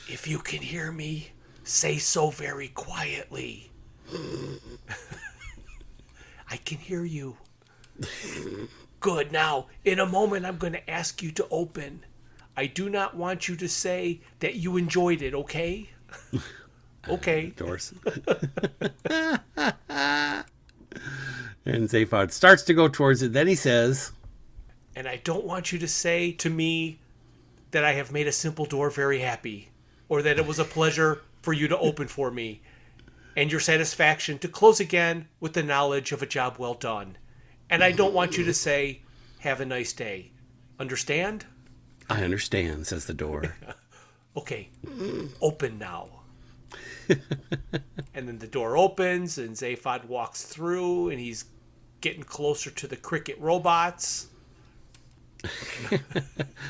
If you can hear me, say so very quietly. I can hear you. Good. Now, in a moment, I'm going to ask you to open. I do not want you to say that you enjoyed it, okay? Okay. Doors. And Zaphod starts to go towards it. Then he says, and I don't want you to say to me that I have made a simple door very happy, or that it was a pleasure for you to open for me, and your satisfaction to close again with the knowledge of a job well done. And I don't want you to say, have a nice day. Understand? I understand, says the door. Okay, open now. And then the door opens, and Zaphod walks through, and he's getting closer to the cricket robots.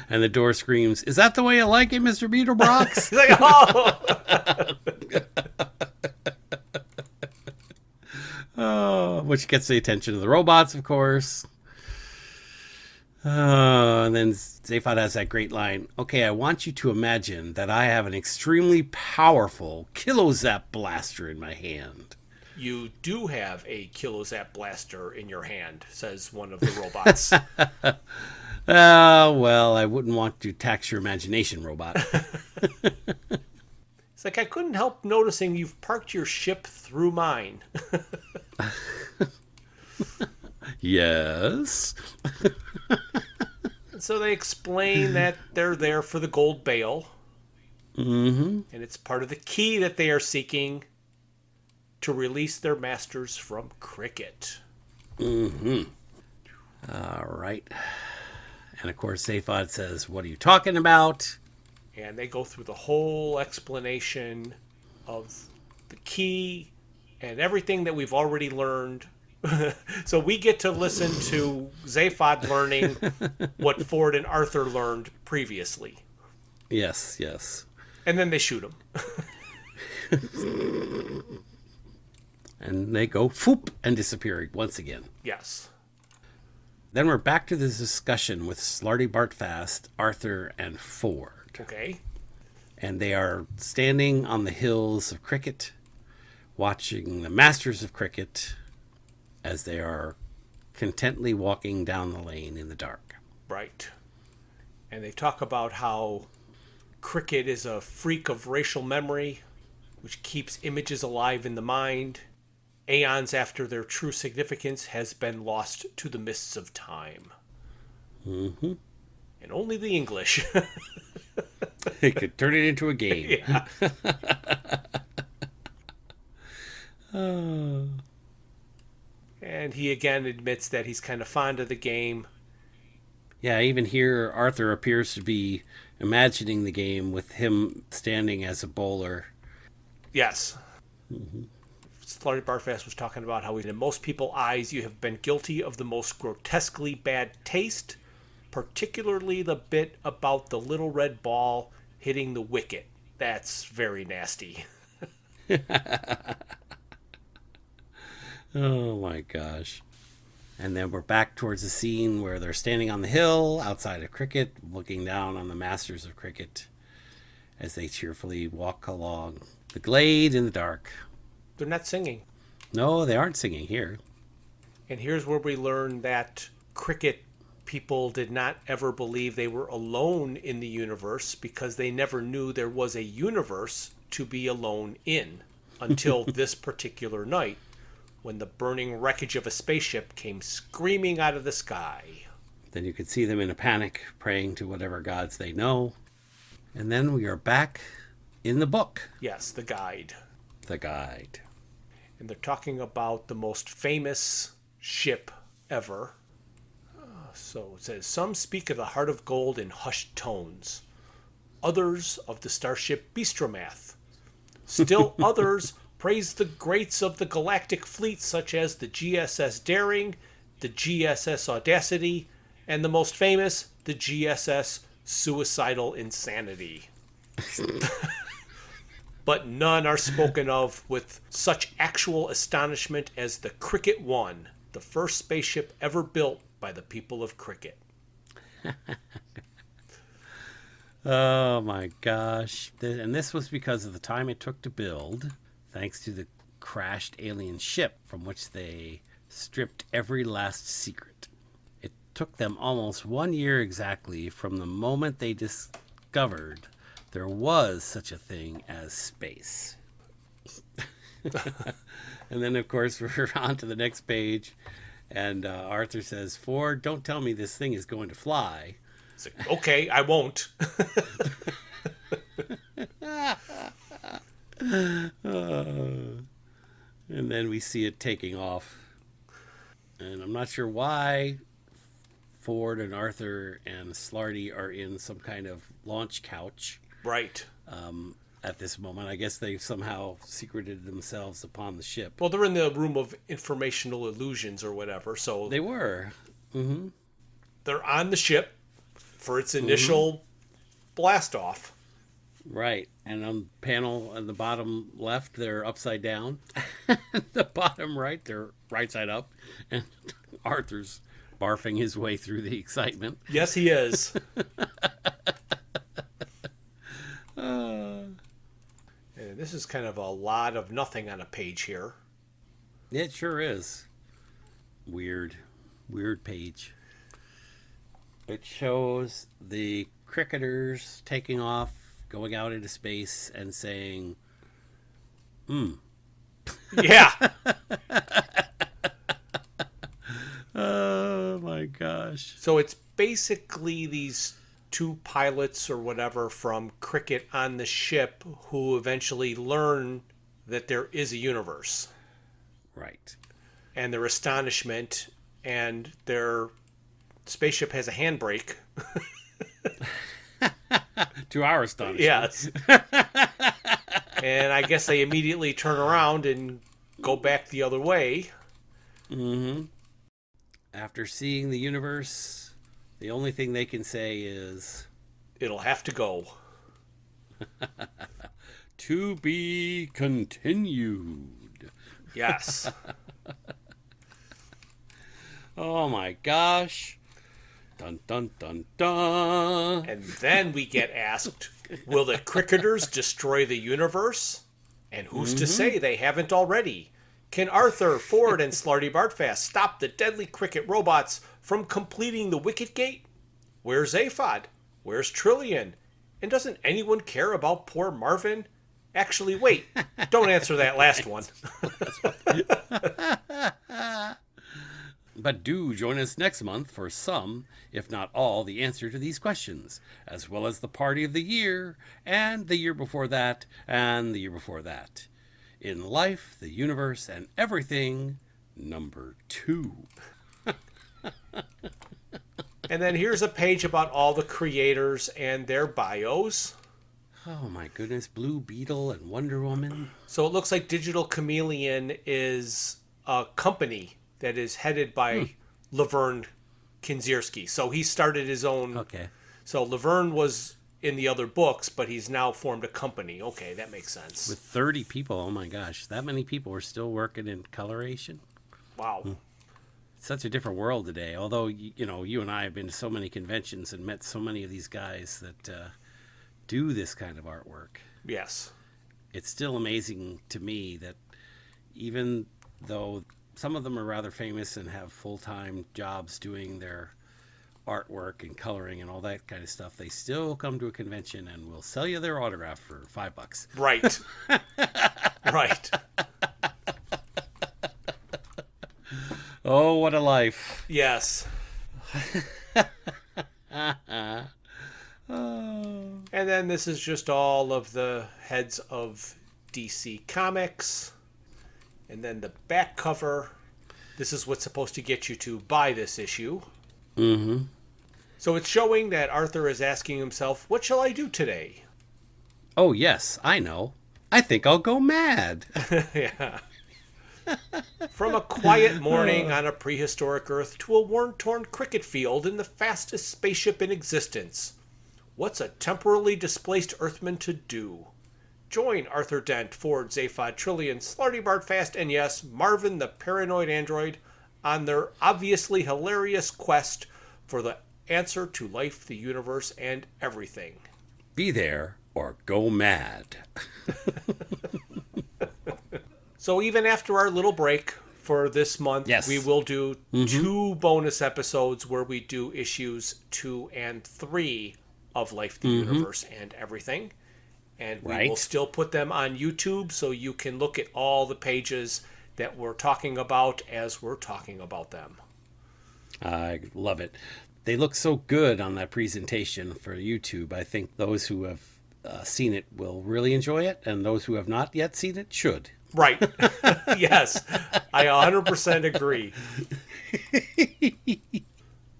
And the door screams, is that the way you like it, Mr. Beetlebrox? He's like, oh! Oh, which gets the attention of the robots, of course. And then Zaphod has that great line. Okay, I want you to imagine that I have an extremely powerful kilozap blaster in my hand. You do have a kilozap blaster in your hand, says one of the robots. Well, I wouldn't want to tax your imagination, robot. It's like, I couldn't help noticing you've parked your ship through mine. Yes. So they explain that they're there for the gold bale. And it's part of the key that they are seeking to release their masters from cricket. All right. And of course, Zaphod says, what are you talking about? And they go through the whole explanation of the key and everything that we've already learned. So we get to listen to Zaphod learning what Ford and Arthur learned previously. Yes, yes. And then they shoot him. And they go foop and disappear once again. Yes. Then we're back to this discussion with Slarty Bartfast, Arthur, and Ford. Okay. And they are standing on the hills of Cricket, watching the masters of Cricket as they are contently walking down the lane in the dark. Right. And they talk about how Cricket is a freak of racial memory, which keeps images alive in the mind. Aeons after their true significance has been lost to the mists of time. Mm-hmm. And only the English. They could turn it into a game. Yeah. Oh. And he again admits that he's kind of fond of the game. Yeah, even here, Arthur appears to be imagining the game with him standing as a bowler. Yes. Mm-hmm. Slarty Bartfast was talking about how in most people's eyes you have been guilty of the most grotesquely bad taste, particularly the bit about the little red ball hitting the wicket. That's very nasty. Oh my gosh. And then we're back towards the scene where they're standing on the hill outside of Cricket, looking down on the masters of Cricket as they cheerfully walk along the glade in the dark. They're not singing. No, they aren't singing here. And here's where we learn that Cricket people did not ever believe they were alone in the universe because they never knew there was a universe to be alone in until this particular night when the burning wreckage of a spaceship came screaming out of the sky. Then you could see them in a panic, praying to whatever gods they know. And then we are back in the book. Yes, the guide. The guide. And they're talking about the most famous ship ever. So it says, some speak of the Heart of Gold in hushed tones. Others of the starship Bistromath. Still others praise the greats of the galactic fleet, such as the GSS Daring, the GSS Audacity, and the most famous, the GSS Suicidal Insanity. But none are spoken of with such actual astonishment as the Cricket 1, the first spaceship ever built by the people of Cricket. Oh my gosh. And this was because of the time it took to build, thanks to the crashed alien ship from which they stripped every last secret. It took them almost 1 year exactly from the moment they discovered there was such a thing as space. And then, of course, we're on to the next page, and Arthur says, Ford, don't tell me this thing is going to fly. It's like, okay, I won't. And then we see it taking off. And I'm not sure why Ford and Arthur and Slarty are in some kind of launch couch. Right. At this moment. I guess they somehow secreted themselves upon the ship. Well, they're in the room of informational illusions or whatever, so... They were. Mm-hmm. They're on the ship for its initial blast-off. Right. And on the panel on the bottom left, they're upside down. The bottom right, they're right side up. And Arthur's barfing his way through the excitement. Yes, he is. And this is kind of a lot of nothing on a page here. It sure is. Weird page. It shows the cricketers taking off, going out into space, and saying, Yeah. Oh my gosh. So it's basically these two pilots or whatever from Cricket on the ship who eventually learn that there is a universe. Right. And their astonishment, and their spaceship has a handbrake. To our astonishment. Yes. And I guess they immediately turn around and go back the other way. Mm-hmm. After seeing the universe, the only thing they can say is... It'll have to go. To be continued. Yes. Oh my gosh. Dun dun dun dun. And then we get asked, will the cricketers destroy the universe? And who's to say they haven't already? Can Arthur, Ford, and Slarty Bartfast stop the deadly cricket robots from completing the Wicket Gate? Where's Aphod? Where's Trillian? And doesn't anyone care about poor Marvin? Actually, wait. Don't answer that last one. But do join us next month for some, if not all, the answer to these questions, as well as the party of the year, and the year before that, and the year before that. In Life, the Universe, and Everything, number 2. And then here's a page about all the creators and their bios. Oh my goodness, Blue Beetle and Wonder Woman. So it looks like Digital Chameleon is a company that is headed by Laverne Kinzierski. So he started his own. Okay. So Laverne was in the other books, but he's now formed a company. Okay, that makes sense. With 30 people, oh my gosh, that many people are still working in coloration? Wow. It's such a different world today. Although, you know, you and I have been to so many conventions and met so many of these guys that do this kind of artwork. Yes. It's still amazing to me that even though some of them are rather famous and have full-time jobs doing their artwork and coloring and all that kind of stuff, they still come to a convention and will sell you their autograph for $5. Right. Right. Oh, what a life. Yes. And then this is just all of the heads of DC Comics. And then the back cover. This is what's supposed to get you to buy this issue. Mm-hmm. So it's showing that Arthur is asking himself, what shall I do today? Oh, yes, I know. I think I'll go mad. Yeah. From a quiet morning on a prehistoric Earth to a worn-torn cricket field in the fastest spaceship in existence. What's a temporally displaced Earthman to do? Join Arthur Dent, Ford, Zaphod, Trillian, Slarty Bartfast, and yes, Marvin the paranoid android on their obviously hilarious quest for the answer to life, the universe, and everything. Be there or go mad. So even after our little break for this month, yes, we will do 2 bonus episodes where we do issues 2 and 3 of Life, the Universe, and Everything. And we will still put them on YouTube so you can look at all the pages that we're talking about as we're talking about them. I love it. They look so good on that presentation for YouTube. I think those who have seen it will really enjoy it, and those who have not yet seen it should. Right. Yes, I 100% agree.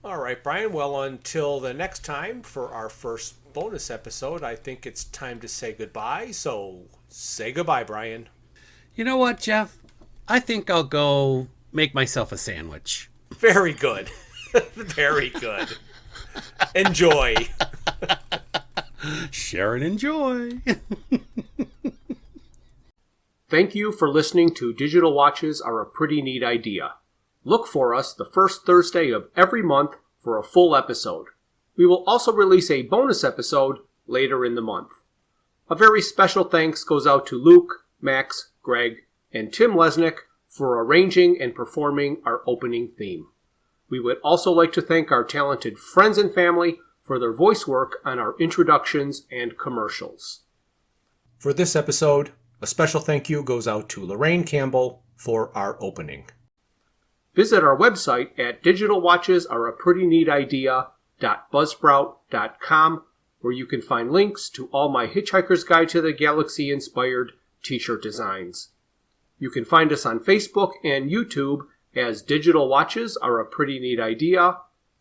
All right, Brian. Well, until the next time for our first bonus episode, I think it's time to say goodbye. So say goodbye, Brian. You know what, Jeff? I think I'll go make myself a sandwich. Very good. Very good. Enjoy. Share and enjoy. Thank you for listening to Digital Watches Are a Pretty Neat Idea. Look for us the first Thursday of every month for a full episode. We will also release a bonus episode later in the month. A very special thanks goes out to Luke, Max, Greg, and Tim Lesnick for arranging and performing our opening theme. We would also like to thank our talented friends and family for their voice work on our introductions and commercials. For this episode, a special thank you goes out to Lorraine Campbell for our opening. Visit our website at digitalwatchesareapretyneatidea.buzzsprout.com, where you can find links to all my Hitchhiker's Guide to the Galaxy inspired t-shirt designs. You can find us on Facebook and YouTube as Digital Watches Are a Pretty Neat Idea,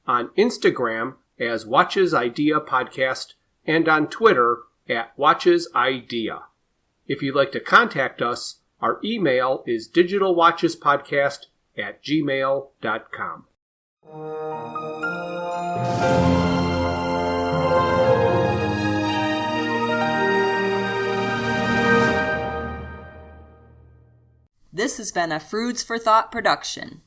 on Instagram as Watches Idea Podcast, and on Twitter at Watches Idea. If you'd like to contact us, Our email is digitalwatchespodcast@gmail.com. This has been a Foods for Thought production.